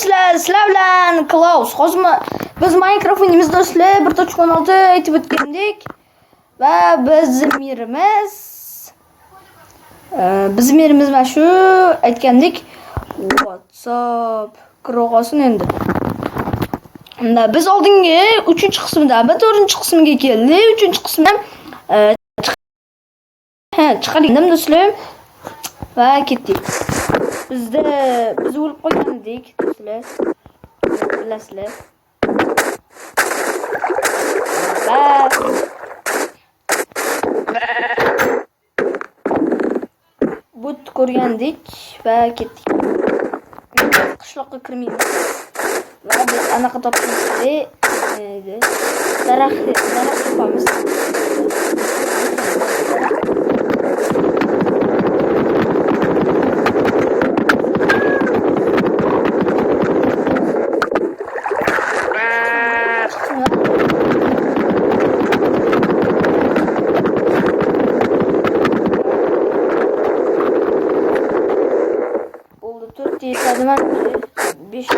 do'stlar, sizlar bilan Klaus. Hozir biz Minecraft o'ynaymiz do'stlar. 1.16 aytib o'tgandik. Va bizning yerimiz mana shu aytgandik. WhatsApp qirg'osin endi. Unda biz oldingi 3-qismdan 4-qismga keldik. 3-qismdan chiqardim do'stlar. Va ketdik. Biz o'lib qolgandik do'stlar. Bilasizlar. Va but ko'rgandik va ketdik. Qishloqqa kirmaymiz. Va biz anaqa topgandik. Daraxt topamiz. Yetadiman 5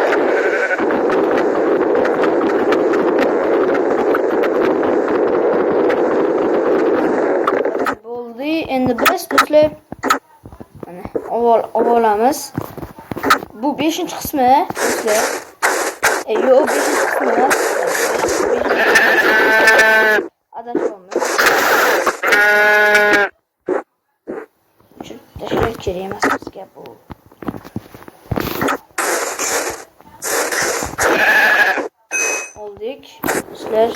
bo'ldi. Endi biz do'stlar mana olamiz. Bu 5-qismi do'stlar. Yo'q, 5-qismi emas. Adashganmiz. Tashkil kerak emas bizga bu. Oldik. Sizlar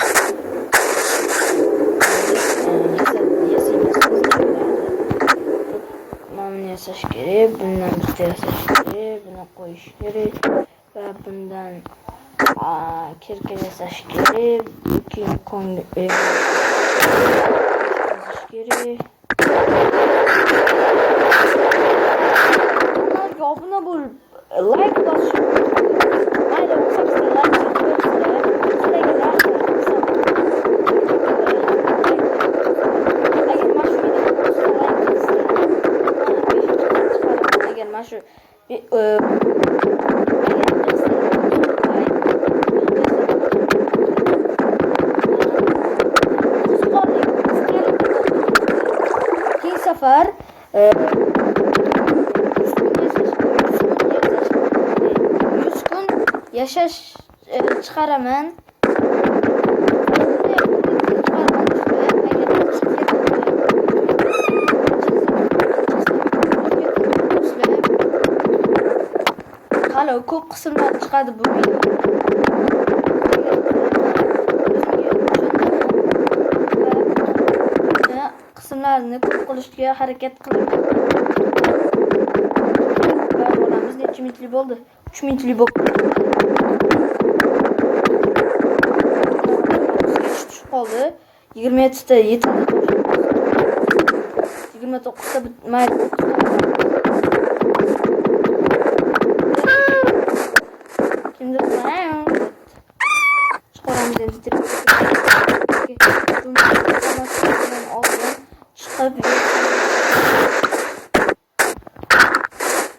mana yasash kerak, bundan bitta yasash kerak, buni qo'yish kerak va bundan kirka yasash kerak, keyin yasash kerak. Abone bo'l, like bosish. Mayli, subscribe şu bir sefer 100 kun yaşaş çıkaraman. Halo, ko'p qismlar chiqadi bu video. Qismlarni ko'p qilishga harakat qilaman. Bolamiz necha minutli bo'ldi? 3 minutli bo'ldi. Tushib qoldi. 27 ta yetadi. 29 ta bitmaydi.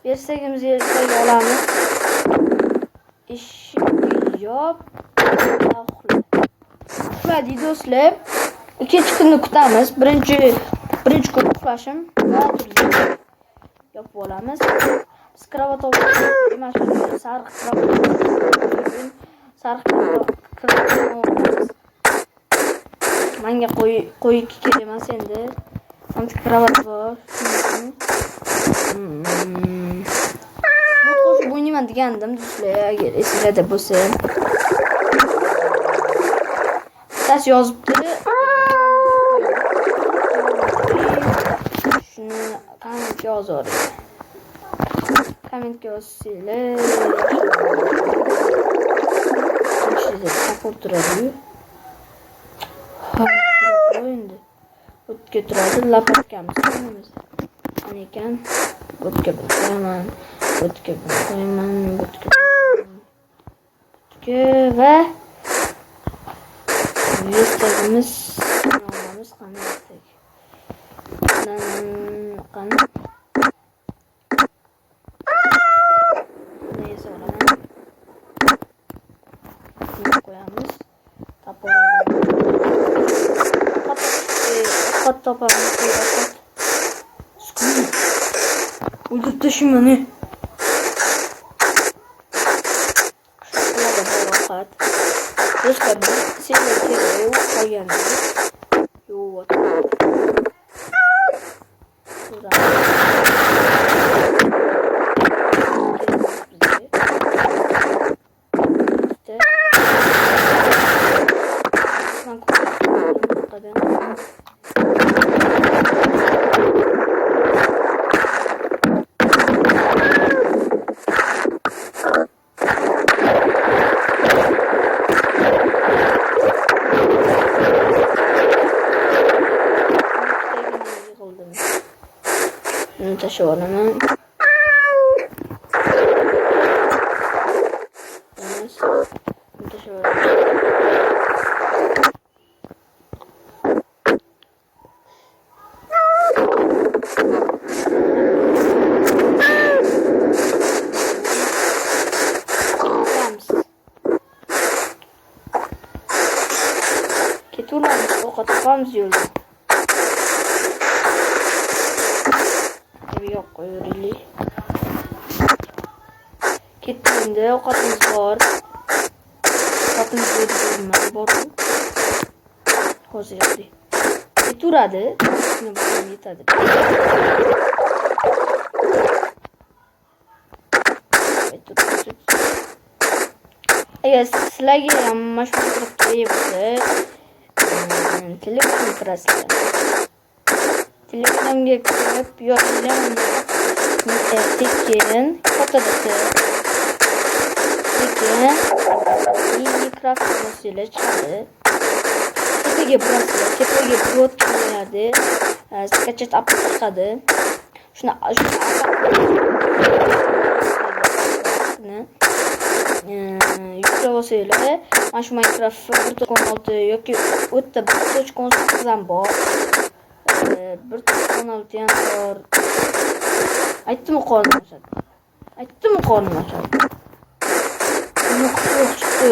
Bersagimiz yerga olamiz. Eshik yop. Uxladi do'stlar. 2 kunni kutamiz. Birinchi kun uxlashim va yopib olamiz. Biz kravat olamiz. Mana shu sariq kravat. Menga qo'y kerak emas endi. Anti kravat bor. Qo'shib o'ynayman degandim do'stlar, agar esingizda bo'lsa. Bittasi yozibdi. Shuni kommentga yozaver. Kommentga yozsanglar. Shuni support turadi. Endi o'tga turadi, lapatkamiz qo'yamiz. Ana ekan, o'tga qo'yaman, o'tga qo'yaman, o'tga va yestagimiz olamiz qanday. Neyse olaman. qo'yamiz. Tapor ovqat topamiz. O'ldirib tashimani. Ovqat. Do'stlar, senga kerak qolganda. Yo'q. Tashlab olaman. Keturamiz, ovqat topamiz yo'lda. Yo'q, qo'yaylik. Ketdi endi, ovqatimiz bor. Ovqatimiz bor. Hozir yo'q. Keturadi, shuni bilan yetadi. Agar sizlarga ham mashhur qilib bo'lsa, telefon kirasizlar. Telefonga kirib yozilgan tekin fotoda tekin Minecraft nasıl chiqadi. Tepaga brot qilinadi. Sketchet app chiqadi. Shuni yuklab olsanglar, mana shu Minecraft 1.16 yoki 1.8 ham bor. 1.16 ham bor. Aytdim qo'lim ochadi. Uni qutuq chiqdi.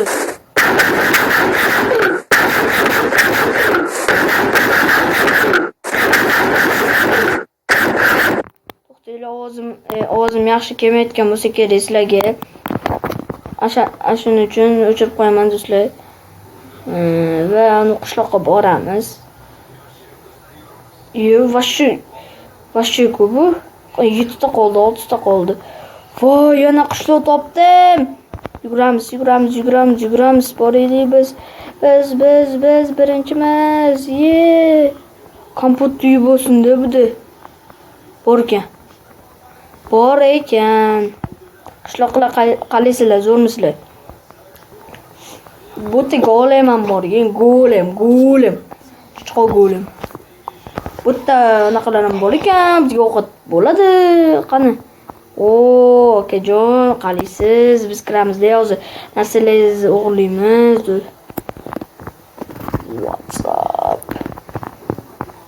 To'xtanglar, ovozim yaxshi kelmayotgan bo'lsa kerak sizlarga. Shuning uchun o'chirib qo'yaman do'stlar. Va uni qishloqqa boramiz. Vashi ko'p. 7 ta qoldi, 6 ta qoldi. Voy, yana qishloq topdim. Yuguramiz. Boraylik biz birinchimiz. Kompot uyib bo'lsin-da bu. Bor ekan. Qishloqlar qalaysizlar, zo'rmisizlar? Bu yerda golem ham bor, golem. Chiqo golem. Bu yerda anaqalar ham bor ekan, bizga ovqat bo'ladi. Qani? Akajon, qalaysiz? Biz kiramizda hozir narsalarni o'g'irlaymiz. WhatsApp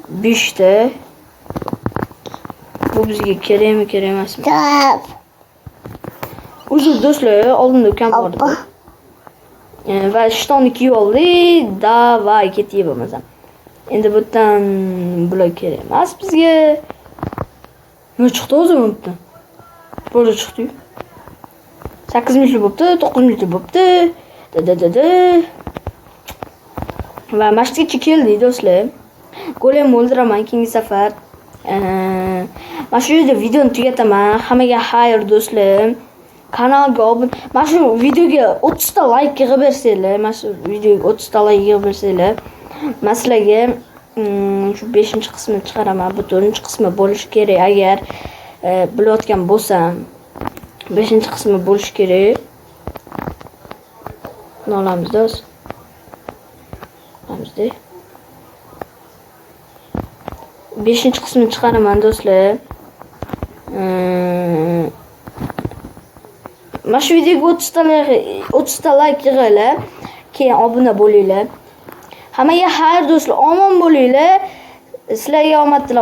5 ta. Bu bizga kerakmi, kerak emasmi? Uzun do'stlar, oldinda ukam bor edi. Va shtonni kiyib oldik. Davay, ketib bo'lmasam. Endi bu yerdan bular kerak emas bizga. Nima chiqdi o'zi bundan? Bo'ldi chiqdi. 8 minutli bo'pti, 9 minutli bo'pti. Va mashqga keldik do'stlar. Golem o'ldiraman keyingi safar. Mana shu yerda videoni tugataman. Hammaga xayr do'stlar. Kanalga obuna. Mana shu videoga 30 ta like yig'ib bersanglar, men sizlarga shu 5-qismini chiqaraman. Bu 4-qismi bo'lishi kerak agar bilayotgan bo'lsam. 5-qismi bo'lishi kerak. Buni olamiz do'st. Olamizda. 5-qismini chiqaraman do'stlar. Mana shu videoga 30 ta like yig'inglar, keyin obuna bo'linglar. Hammaga xayr do'stlar, omon bo'linglar. Sizlarga omad tilayman.